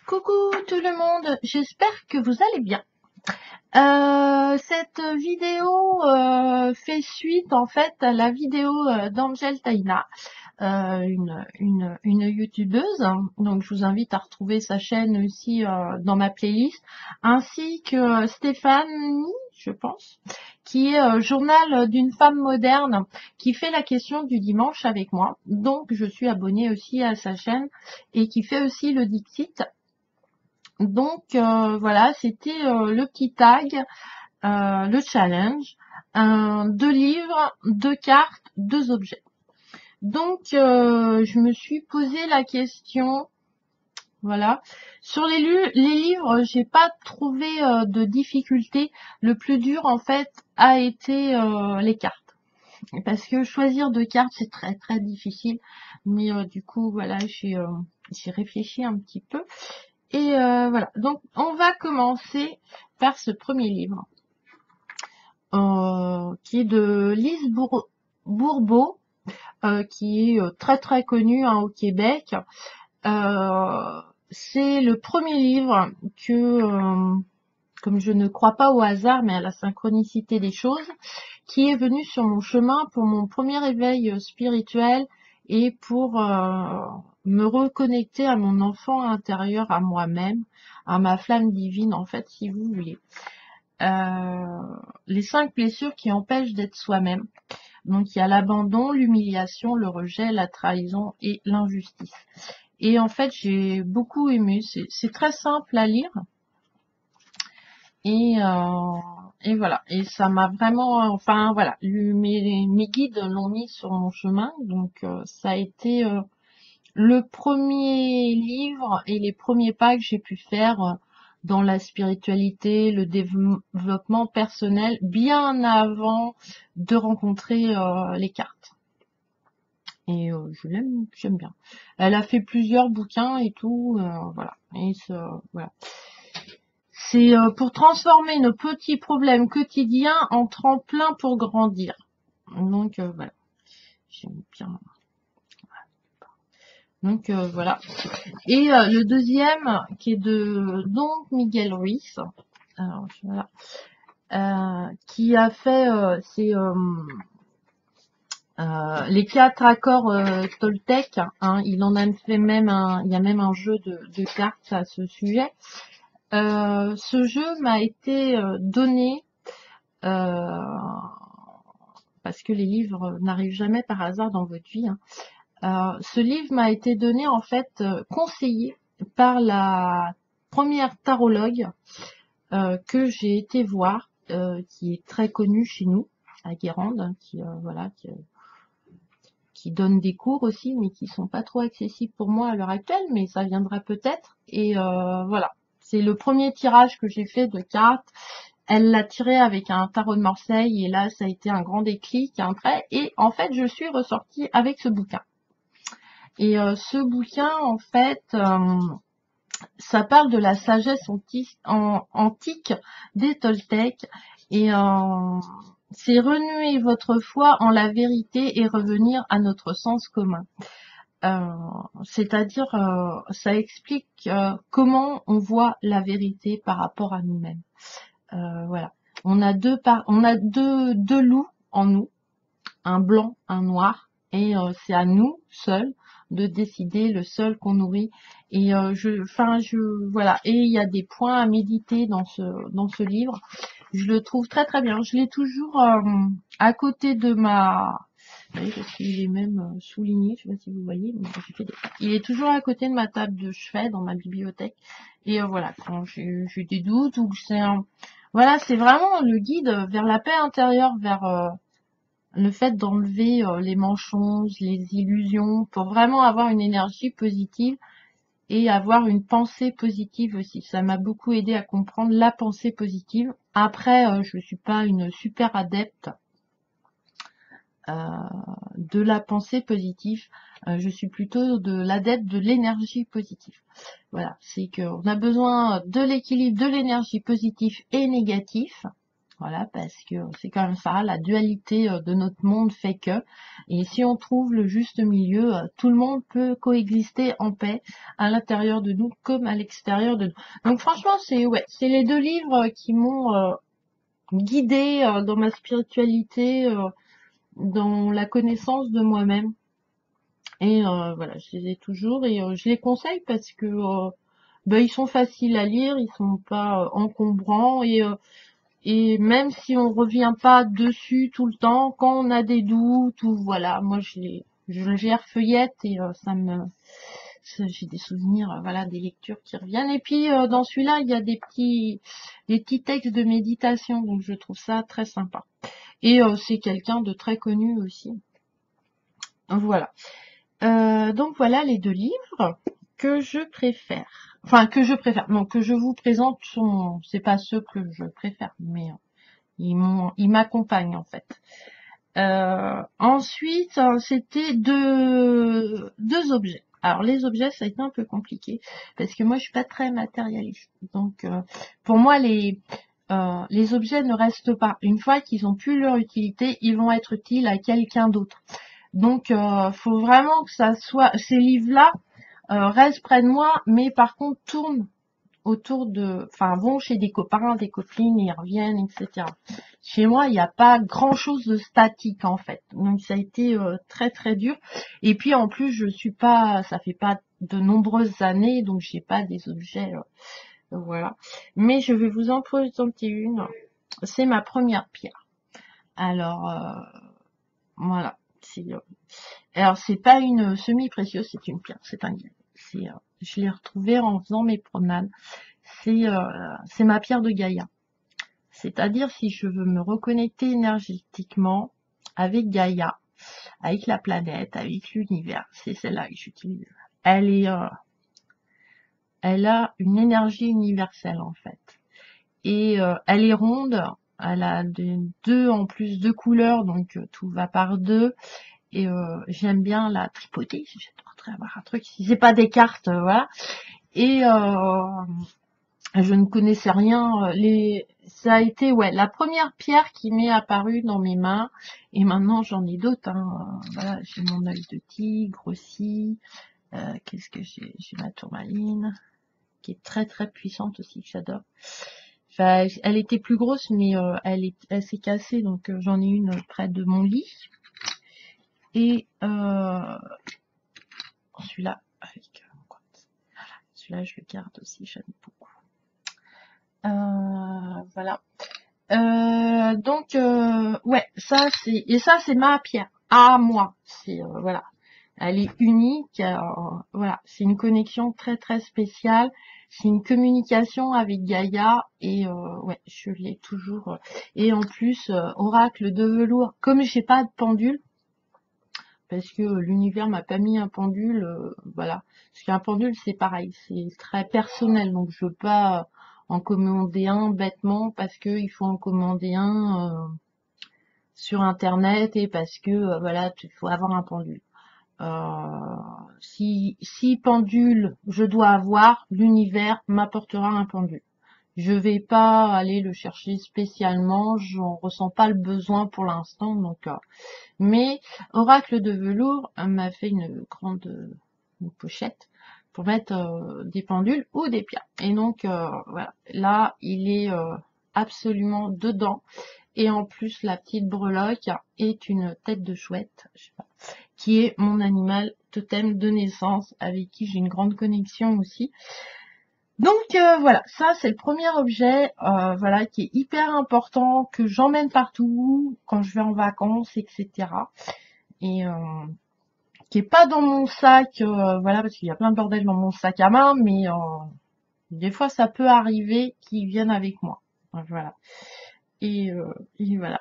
Coucou tout le monde, j'espère que vous allez bien. Cette vidéo fait suite en fait à la vidéo d'Angel Taina, une youtubeuse. Donc je vous invite à retrouver sa chaîne aussi dans ma playlist, ainsi que Stéphanie, je pense, qui est journal d'une femme moderne, qui fait la question du dimanche avec moi. Donc je suis abonnée aussi à sa chaîne et qui fait aussi le Dixit. Donc voilà, c'était le petit tag, le challenge, 2 livres, 2 cartes, 2 objets. Donc je me suis posé la question, voilà. Sur les livres, j'ai pas trouvé de difficulté. Le plus dur en fait a été les cartes. Parce que choisir 2 cartes, c'est très très difficile. Mais du coup, voilà, j'ai réfléchi un petit peu. Et voilà, donc on va commencer par ce premier livre, qui est de Lise Bourbeau, qui est très très connue au Québec. C'est le premier livre que, comme je ne crois pas au hasard, mais à la synchronicité des choses, qui est venu sur mon chemin pour mon premier éveil spirituel et pour me reconnecter à mon enfant intérieur, à moi-même, à ma flamme divine, en fait, si vous voulez. Les 5 blessures qui empêchent d'être soi-même. Donc, il y a l'abandon, l'humiliation, le rejet, la trahison et l'injustice. Et en fait, j'ai beaucoup aimé. C'est très simple à lire. Et voilà, et ça m'a vraiment, enfin voilà, mes guides l'ont mis sur mon chemin, donc ça a été le premier livre et les premiers pas que j'ai pu faire dans la spiritualité, le développement personnel, bien avant de rencontrer les cartes. Et j'aime bien. Elle a fait plusieurs bouquins et tout, voilà. Et voilà. C'est pour transformer nos petits problèmes quotidiens en tremplin pour grandir. Donc voilà, j'aime bien. Donc voilà. Et le deuxième qui est de Don Miguel Ruiz, alors, voilà, qui a fait les 4 accords Toltec. Hein, il en a fait même il y a même un jeu de cartes à ce sujet. Ce jeu m'a été donné parce que les livres n'arrivent jamais par hasard dans votre vie. Hein. Ce livre m'a été donné en fait conseillé par la première tarologue que j'ai été voir, qui est très connue chez nous à Guérande, voilà, qui donne des cours aussi, mais qui sont pas trop accessibles pour moi à l'heure actuelle, mais ça viendra peut-être. Et voilà, c'est le premier tirage que j'ai fait de cartes. Elle l'a tiré avec un tarot de Marseille et là, ça a été un grand déclic, un trait. Et en fait, je suis ressortie avec ce bouquin. Et ce bouquin, en fait, ça parle de la sagesse antique des Toltecs. Et c'est renouer votre foi en la vérité et revenir à notre sens commun. C'est-à-dire, ça explique comment on voit la vérité par rapport à nous-mêmes. Voilà. On a deux loups en nous, un blanc, un noir, et c'est à nous seuls de décider le seul qu'on nourrit. Et voilà. Et il y a des points à méditer dans ce livre. Je le trouve très très bien. Je l'ai toujours à côté de ma. Vous voyez, parce qu'il est même souligné, je sais pas si vous voyez, mais il est toujours à côté de ma table de chevet dans ma bibliothèque. Et voilà, quand j'ai des doutes ou que voilà, c'est vraiment le guide vers la paix intérieure, vers le fait d'enlever les mensonges, les illusions, pour vraiment avoir une énergie positive et avoir une pensée positive aussi. Ça m'a beaucoup aidé à comprendre la pensée positive. Après, je suis pas une super adepte de la pensée positive. Je suis plutôt de l'adepte de l'énergie positive. Voilà, c'est qu'on a besoin de l'équilibre de l'énergie positive et négative Voilà, parce que c'est quand même ça, la dualité de notre monde fait que, et si on trouve le juste milieu, tout le monde peut coexister en paix à l'intérieur de nous comme à l'extérieur de nous. Donc franchement, c'est les deux livres qui m'ont guidée dans ma spiritualité, dans la connaissance de moi-même. Et voilà, je les ai toujours et je les conseille parce que ils sont faciles à lire, ils sont pas encombrants et même si on revient pas dessus tout le temps, quand on a des doutes ou voilà, moi je les refeuillette et j'ai des souvenirs, voilà, des lectures qui reviennent. Et puis dans celui-là, il y a des petits textes de méditation, donc je trouve ça très sympa. Et c'est quelqu'un de très connu aussi. Voilà. Donc voilà les deux livres que je préfère. Enfin, que je préfère. Non, que je vous présente c'est pas ceux que je préfère, mais ils m'accompagnent en fait. Ensuite, c'était deux objets. Alors les objets, ça a été un peu compliqué parce que moi je suis pas très matérialiste. Donc pour moi les objets ne restent pas. Une fois qu'ils ont plus leur utilité, ils vont être utiles à quelqu'un d'autre. Donc faut vraiment que ça soit ces livres-là restent près de moi, mais par contre tournent vont chez des copains, des copines, ils reviennent, etc. Chez moi, il n'y a pas grand chose de statique en fait. Donc ça a été très très dur. Et puis en plus, ça fait pas de nombreuses années, donc j'ai pas des objets, voilà. Mais je vais vous en présenter une. C'est ma première pierre. Alors voilà. Alors c'est pas une semi-précieuse, c'est une pierre, c'est un guide. Je l'ai retrouvée en faisant mes promenades. C'est ma pierre de Gaïa. C'est-à-dire si je veux me reconnecter énergétiquement avec Gaïa, avec la planète, avec l'univers, c'est celle-là que j'utilise. Elle a une énergie universelle en fait. Et elle est ronde, elle a en plus deux couleurs, donc tout va par deux. Et j'aime bien la tripoter, j'aimerais avoir un truc, si c'est pas des cartes, voilà. Et je ne connaissais rien. Ça a été la première pierre qui m'est apparue dans mes mains. Et maintenant j'en ai d'autres. Voilà, j'ai mon œil de tigre aussi. Qu'est-ce que j'ai ma tourmaline, qui est très très puissante aussi, que j'adore. Enfin, elle était plus grosse, mais elle s'est cassée, donc j'en ai une près de mon lit. Et celui-là, celui-là je le garde aussi, j'aime beaucoup. Voilà. Donc ça c'est ma pierre à moi. C'est voilà, elle est unique. Voilà, c'est une connexion très très spéciale. C'est une communication avec Gaïa et je l'ai toujours. Et en plus, oracle de velours. Comme j'ai pas de pendule, parce que l'univers m'a pas mis un pendule, voilà. Parce qu'un pendule c'est pareil, c'est très personnel, donc je veux pas en commander un bêtement parce que il faut en commander un sur internet et parce que voilà, il faut avoir un pendule. Si pendule je dois avoir, l'univers m'apportera un pendule. Je vais pas aller le chercher spécialement, j'en ressens pas le besoin pour l'instant, donc mais Oracle de velours m'a fait une grande pochette pour mettre des pendules ou des pierres. Et donc voilà, là il est absolument dedans. Et en plus la petite breloque est une tête de chouette, je sais pas, qui est mon animal totem de naissance, avec qui j'ai une grande connexion aussi. Donc voilà, ça c'est le premier objet, voilà, qui est hyper important, que j'emmène partout quand je vais en vacances, etc. Et qui est pas dans mon sac, voilà, parce qu'il y a plein de bordel dans mon sac à main, mais des fois ça peut arriver qu'ils viennent avec moi. Voilà. Et voilà.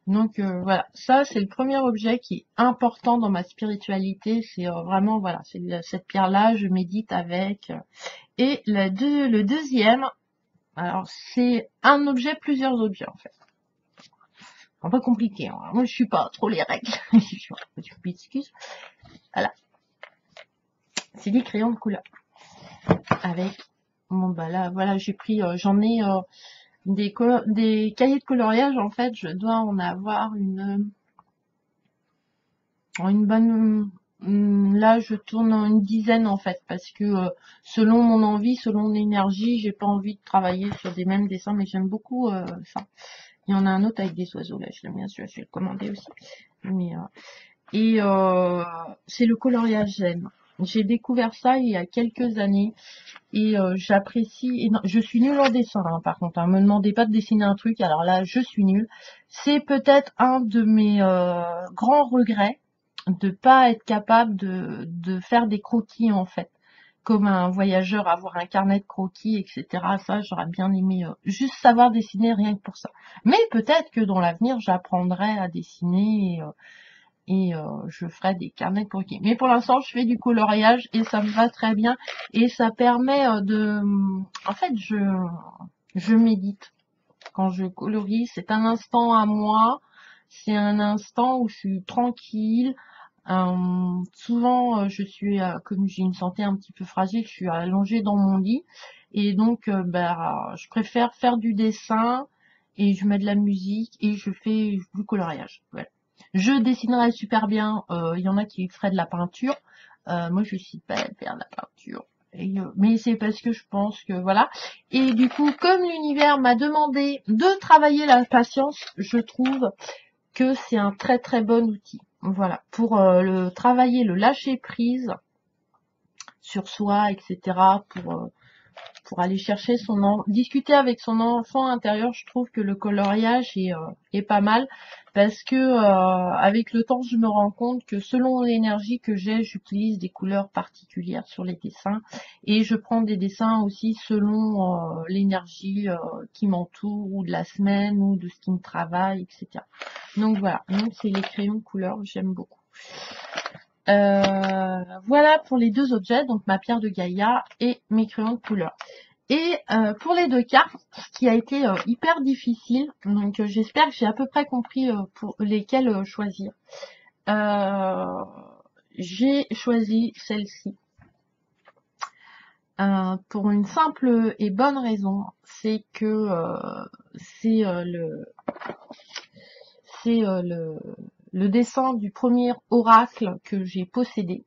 Donc voilà, ça c'est le premier objet qui est important dans ma spiritualité. C'est vraiment voilà, c'est cette pierre-là, je médite avec. Et le deuxième, alors c'est un objet, plusieurs objets en fait. Un peu compliqué. Hein. Moi je suis pas trop les règles. Je m'excuse. Voilà. C'est des crayons de couleur. Avec bon bah là voilà, j'ai pris, j'en ai des cahiers de coloriage, en fait, je dois en avoir une bonne, là, je tourne en une dizaine, en fait, parce que selon mon envie, selon l'énergie, j'ai pas envie de travailler sur des mêmes dessins, mais j'aime beaucoup ça. Il y en a un autre avec des oiseaux, là, je l'aime bien, celui-là, je vais le commander aussi. Mais, c'est le coloriage, j'aime. J'ai découvert ça il y a quelques années et j'apprécie. Je suis nulle en dessin, hein, par contre. Hein, me demandez pas de dessiner un truc, alors là, je suis nulle. C'est peut-être un de mes grands regrets de pas être capable de faire des croquis, en fait. Comme un voyageur, avoir un carnet de croquis, etc. Ça, j'aurais bien aimé juste savoir dessiner rien que pour ça. Mais peut-être que dans l'avenir, j'apprendrai à dessiner je ferai des carnets de croquis. Mais pour l'instant, je fais du coloriage et ça me va très bien. Et ça permet En fait, je médite quand je colorie. C'est un instant à moi. C'est un instant où je suis tranquille. Souvent, comme j'ai une santé un petit peu fragile, je suis allongée dans mon lit. Et donc, je préfère faire du dessin et je mets de la musique et je fais du coloriage. Voilà. Je dessinerai super bien. Il y en a qui feraient de la peinture. Moi, je suis pas à faire de la peinture. Mais c'est parce que je pense que voilà. Et du coup, comme l'univers m'a demandé de travailler la patience, je trouve que c'est un très très bon outil. Voilà, pour le travailler, le lâcher prise sur soi, etc. Pour aller chercher discuter avec son enfant intérieur. Je trouve que le coloriage est pas mal parce que avec le temps, je me rends compte que selon l'énergie que j'ai, j'utilise des couleurs particulières sur les dessins et je prends des dessins aussi selon l'énergie qui m'entoure ou de la semaine ou de ce qui me travaille, etc. Donc voilà, donc c'est les crayons de couleur, j'aime beaucoup. Voilà pour les deux objets, donc ma pierre de Gaïa et mes crayons de couleur. Et pour les deux cartes, ce qui a été hyper difficile, donc j'espère que j'ai à peu près compris pour lesquelles choisir. J'ai choisi celle-ci pour une simple et bonne raison, c'est que c'est le dessin du premier oracle que j'ai possédé.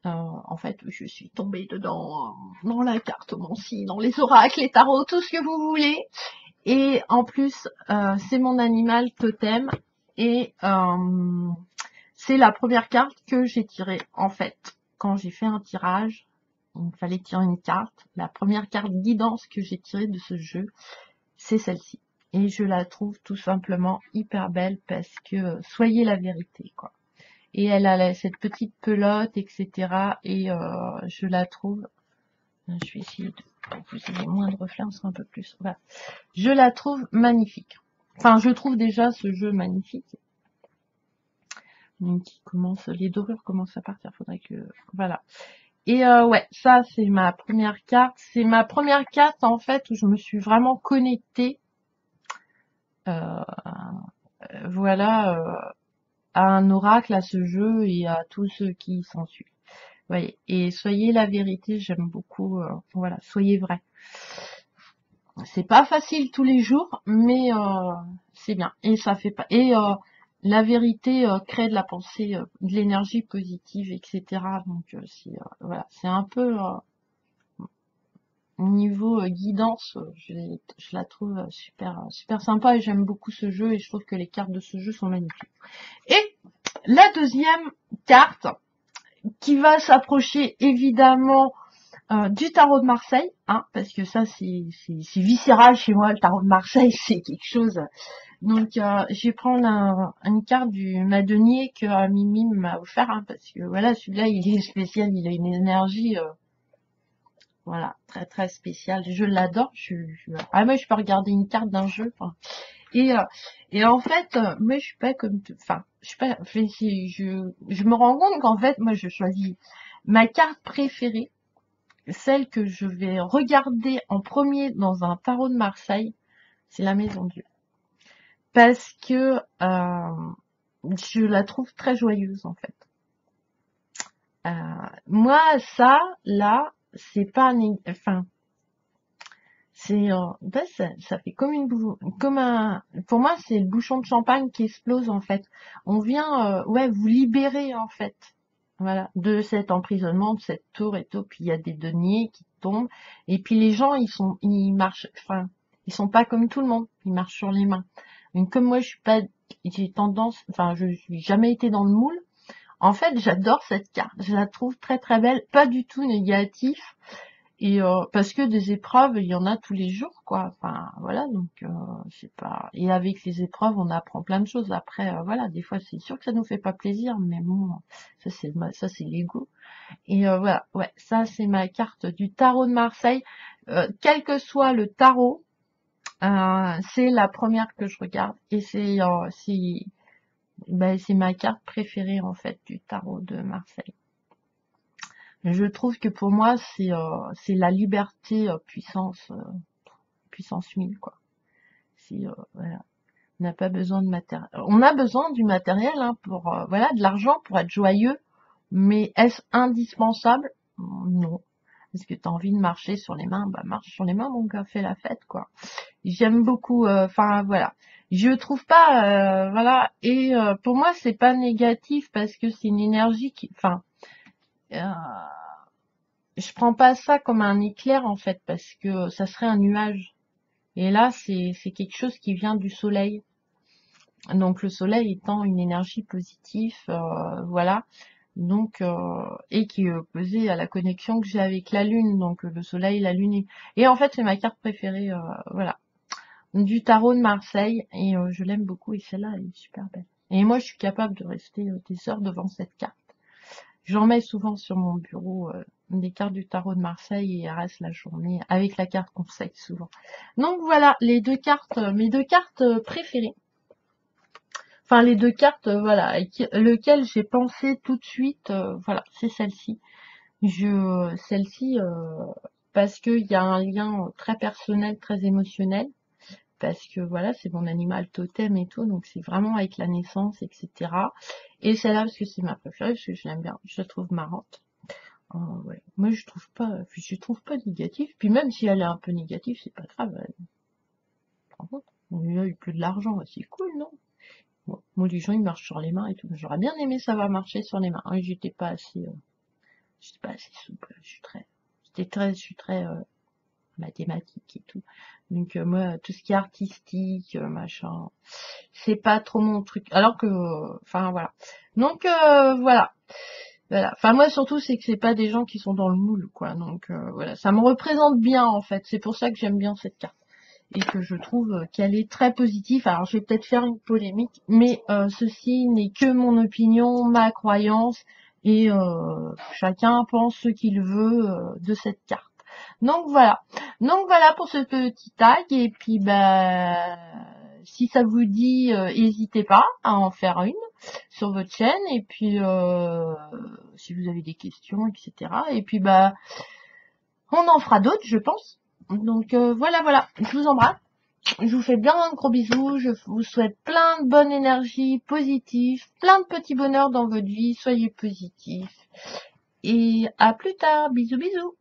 En fait, je suis tombée dedans, dans la cartomancie, dans les oracles, les tarots, tout ce que vous voulez. Et en plus, c'est mon animal totem. Et c'est la première carte que j'ai tirée. En fait, quand j'ai fait un tirage, il me fallait tirer une carte. La première carte guidance que j'ai tirée de ce jeu, c'est celle-ci. Et je la trouve tout simplement hyper belle parce que soyez la vérité, quoi. Et elle a cette petite pelote, etc. Et je la trouve... Je vais essayer de... Pour que vous ayez moins de reflets, on sera un peu plus... Voilà. Je la trouve magnifique. Enfin, je trouve déjà ce jeu magnifique. Donc, les dorures commencent à partir. Faudrait que... Voilà. Et ouais, ça, c'est ma première carte. C'est ma première carte, en fait, où je me suis vraiment connectée. Voilà... à un oracle, à ce jeu et à tout ce qui s'ensuit. Voyez. Et soyez la vérité, j'aime beaucoup. Voilà, soyez vrai. C'est pas facile tous les jours, mais c'est bien. Et ça fait pas. Et la vérité crée de la pensée, de l'énergie positive, etc. Donc voilà, c'est un peu niveau guidance. Je la trouve super sympa et j'aime beaucoup ce jeu et je trouve que les cartes de ce jeu sont magnifiques. Et la deuxième carte qui va s'approcher évidemment du tarot de Marseille, hein, parce que ça c'est viscéral chez moi, le tarot de Marseille c'est quelque chose. Donc je vais prendre une carte du Madenier que Mimi m'a offert, hein, parce que voilà, celui-là il est spécial, il a une énergie voilà, très très spéciale. Je l'adore. Moi je peux regarder une carte d'un jeu. Et en fait, moi je suis pas comme, enfin, je suis pas, je me rends compte qu'en fait, moi je choisis ma carte préférée, celle que je vais regarder en premier dans un tarot de Marseille, c'est la Maison Dieu, parce que je la trouve très joyeuse en fait. Moi ça, là, c'est pas, enfin, C'est, ben, ça fait comme comme un, pour moi, c'est le bouchon de champagne qui explose, en fait. On vient, ouais, vous libérer, en fait. Voilà, de cet emprisonnement, de cette tour et tout. Puis il y a des deniers qui tombent. Et puis les gens, ils marchent, enfin, ils sont pas comme tout le monde. Ils marchent sur les mains. Donc comme moi, je suis pas, j'ai tendance, enfin, je suis jamais été dans le moule. En fait, j'adore cette carte. Je la trouve très très belle, pas du tout négative. Et parce que des épreuves, il y en a tous les jours, quoi. Enfin, voilà, donc c'est pas. Et avec les épreuves, on apprend plein de choses. Après, voilà, des fois, c'est sûr que ça nous fait pas plaisir, mais bon, ça c'est l'ego. Et voilà, ouais, ça c'est ma carte du tarot de Marseille. Quel que soit le tarot, c'est la première que je regarde et ben, c'est ma carte préférée en fait du tarot de Marseille. Je trouve que pour moi, c'est la liberté puissance 1000, quoi. Voilà. On n'a pas besoin de matériel. On a besoin du matériel hein, pour voilà, de l'argent pour être joyeux, mais est-ce indispensable? Non. Est-ce que tu as envie de marcher sur les mains? Bah marche sur les mains, mon gars, fais la fête, quoi. J'aime beaucoup, enfin voilà. Je trouve pas, voilà. Et pour moi, c'est pas négatif parce que c'est une énergie qui, enfin, euh, je prends pas ça comme un éclair en fait parce que ça serait un nuage. Et là, c'est quelque chose qui vient du soleil. Donc le soleil étant une énergie positive, voilà. Donc et qui est opposée à la connexion que j'ai avec la lune. Donc le soleil, la lune. Et en fait, c'est ma carte préférée, voilà, du tarot de Marseille. Et je l'aime beaucoup. Et celle-là, elle est super belle. Et moi, je suis capable de rester des heures devant cette carte. J'en mets souvent sur mon bureau des cartes du tarot de Marseille et elle reste la journée avec la carte conseil souvent. Donc voilà, les deux cartes, mes deux cartes préférées. Enfin les deux cartes, voilà, lequel j'ai pensé tout de suite, voilà, c'est celle-ci. Celle-ci parce qu'il y a un lien très personnel, très émotionnel. Parce que voilà, c'est mon animal totem et tout, donc c'est vraiment avec la naissance, etc. Et celle-là parce que c'est ma préférée, parce que je l'aime bien, je la trouve marrante. Ouais. Moi, je trouve pas négative. Puis même si elle est un peu négative, c'est pas grave. Par contre, on a eu plus de l'argent, c'est cool, non? Bon, moi, les gens, ils marchent sur les mains et tout. J'aurais bien aimé ça va marcher sur les mains. Hein, j'étais pas assez souple. Je suis très mathématique et tout. Donc moi, tout ce qui est artistique, machin, c'est pas trop mon truc. Alors que, enfin voilà. Donc voilà. Voilà. Enfin moi surtout c'est que c'est pas des gens qui sont dans le moule quoi. Donc voilà, ça me représente bien en fait. C'est pour ça que j'aime bien cette carte et que je trouve qu'elle est très positive. Alors je vais peut-être faire une polémique, mais ceci n'est que mon opinion, ma croyance et chacun pense ce qu'il veut de cette carte. Donc voilà. Donc voilà pour ce petit tag et puis bah si ça vous dit, n'hésitez pas à en faire une sur votre chaîne et puis si vous avez des questions, etc. Et puis bah on en fera d'autres, je pense. Donc voilà, voilà. Je vous embrasse. Je vous fais bien de gros bisous. Je vous souhaite plein de bonne énergie positive, plein de petits bonheurs dans votre vie. Soyez positifs. Et à plus tard. Bisous, bisous.